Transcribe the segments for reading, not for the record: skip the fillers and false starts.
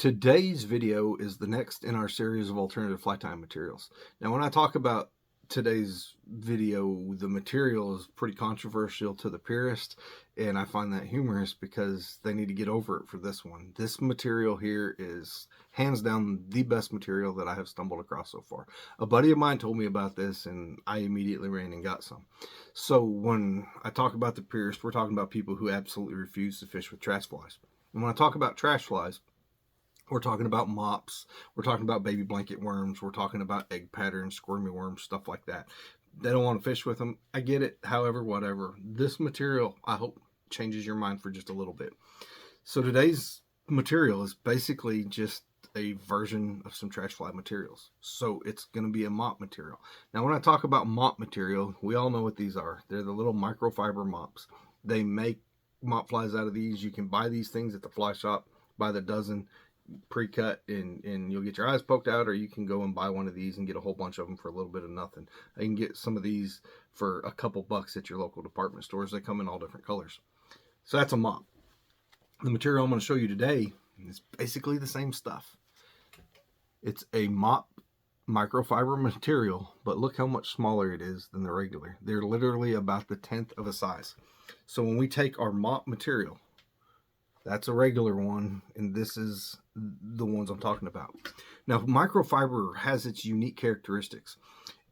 Today's video is the next in our series of alternative fly tying materials. Now, when I talk about today's video, the material is pretty controversial to the purist, and I find that humorous because they need to get over it for this one. This material here is hands down the best material that I have stumbled across so far. A buddy of mine told me about this, and I immediately ran and got some. So when I talk about the purist, we're talking about people who absolutely refuse to fish with trash flies. And when I talk about trash flies, we're talking about mops, we're talking about baby blanket worms, we're talking about egg patterns, squirmy worms, stuff like that. They don't want to fish with them. I get it. However, whatever. This material, I hope, changes your mind for just a little bit. So today's material is basically just a version of some trash fly materials. So it's going to be a mop material. Now, when I talk about mop material, we all know what these are. They're the little microfiber mops. They make mop flies out of these. You can buy these things at the fly shop by the dozen, pre-cut, and you'll get your eyes poked out, or you can go and buy one of these and get a whole bunch of them for a little bit of nothing. You can get some of these for a couple bucks at your local department stores. They come in all different colors. So that's a mop. The material I'm going to show you today is basically the same stuff. It's a mop microfiber material, but look how much smaller it is than the regular. They're literally about the 10th of a size. So when we take our mop material, that's a regular one, and this is the ones I'm talking about. Now, microfiber has its unique characteristics.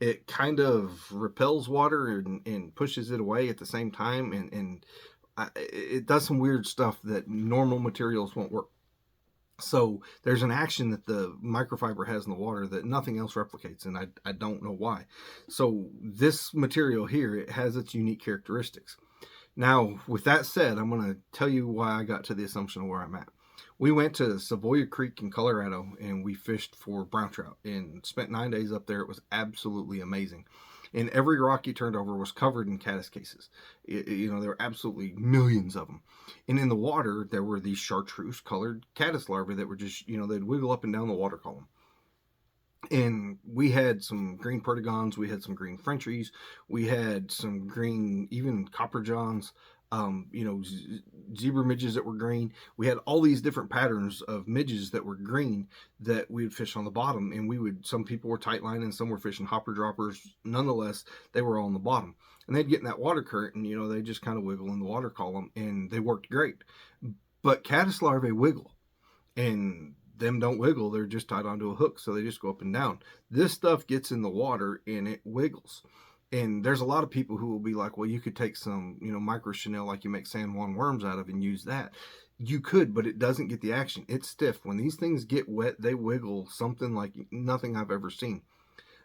It kind of repels water and pushes it away at the same time, and it does some weird stuff that normal materials won't work. So there's an action that the microfiber has in the water that nothing else replicates, and I don't know why. So this material here, it has its unique characteristics. Now, with that said, I'm going to tell you why I got to the assumption of where I'm at. We went to Savoya Creek in Colorado, and we fished for brown trout and spent 9 days up there. It was absolutely amazing. And every rock you turned over was covered in caddis cases. There were absolutely millions of them. And in the water, there were these chartreuse colored caddis larvae that were just, they'd wiggle up and down the water column. And we had some green perdigons, we had some green Frenchies, we had some green, even copper johns, zebra midges that were green. We had all these different patterns of midges that were green that we would fish on the bottom. And some people were tight lining, some were fishing hopper droppers. Nonetheless, they were all on the bottom. And they'd get in that water current, and, they just kind of wiggle in the water column, and they worked great. But caddis larvae wiggle, and them don't wiggle. They're just tied onto a hook, so they just go up and down. This stuff gets in the water and it wiggles. And there's a lot of people who will be like, well, you could take some, micro chenille like you make San Juan worms out of and use that. You could, but it doesn't get the action. It's stiff. When these things get wet, they wiggle something like nothing I've ever seen.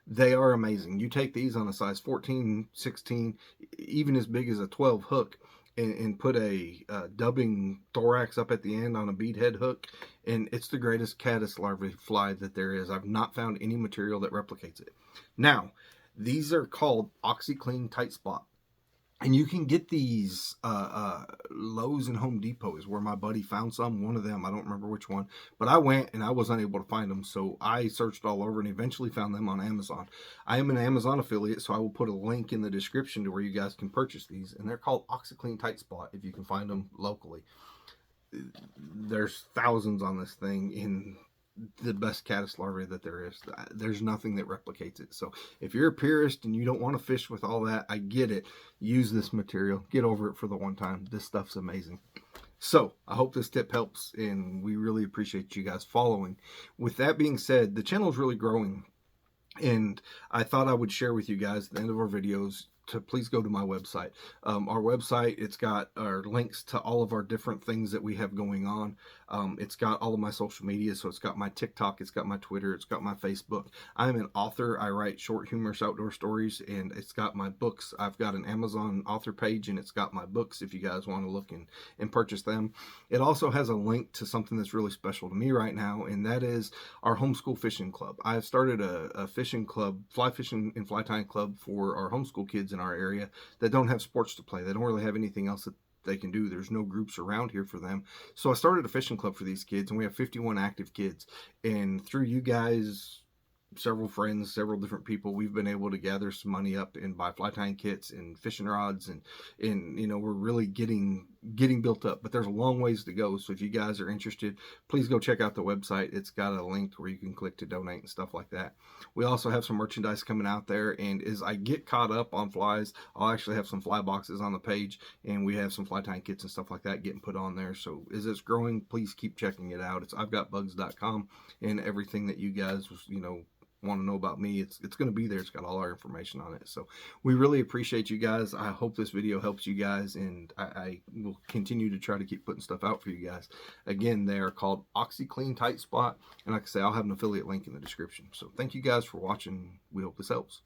They are amazing. You take these on a size 14, 16, even as big as a 12 hook, and put a dubbing thorax up at the end on a beadhead hook, and it's the greatest caddis larvae fly that there is. I've not found any material that replicates it. Now, these are called oxylean tight spot, and you can get these Lowe's and Home Depot is where my buddy found some. One of them, I don't remember which one, but I went and I was unable to find them, so I searched all over and eventually found them on Amazon. I am an Amazon affiliate, so I will put a link in the description to where you guys can purchase these, and they're called oxylean tight spot if you can find them locally. There's thousands on this thing, in the best caddis larvae that there is. There's nothing that replicates it. So if you're a purist and you don't want to fish with all that, I get it. Use this material. Get over it for the one time. This stuff's amazing. So I hope this tip helps, and we really appreciate you guys following. With that being said, the channel is really growing, and I thought I would share with you guys at the end of our videos to please go to my website. Our website, it's got our links to all of our different things that we have going on. It's got all of my social media, so it's got my TikTok, it's got my Twitter, it's got my Facebook. I'm an author. I write short, humorous outdoor stories, and it's got my books. I've got an Amazon author page, and it's got my books if you guys want to look and purchase them. It also has a link to something that's really special to me right now, and that is our homeschool fishing club. I have started a fishing club, fly fishing and fly tying club for our homeschool kids in our area that don't have sports to play. They don't really have anything else that they can do. There's no groups around here for them. So I started a fishing club for these kids, and we have 51 active kids. And through you guys several friends, several different people, we've been able to gather some money up and buy fly tying kits and fishing rods, and you know, we're really getting built up, but there's a long ways to go. So if you guys are interested, please go check out the website. It's got a link where you can click to donate and stuff like that. We also have some merchandise coming out there, and as I get caught up on flies, I'll actually have some fly boxes on the page, and we have some fly tying kits and stuff like that getting put on there. So as it's growing, please keep checking it out. It's I'veGotBugs.com, and everything that you guys, you know, want to know about me, it's going to be there. It's got all our information on it. So we really appreciate you guys. I hope this video helps you guys, and I will continue to try to keep putting stuff out for you guys. Again, they are called OxyClean Tight Spot, and like I say, I'll have an affiliate link in the description. So thank you guys for watching. We hope this helps.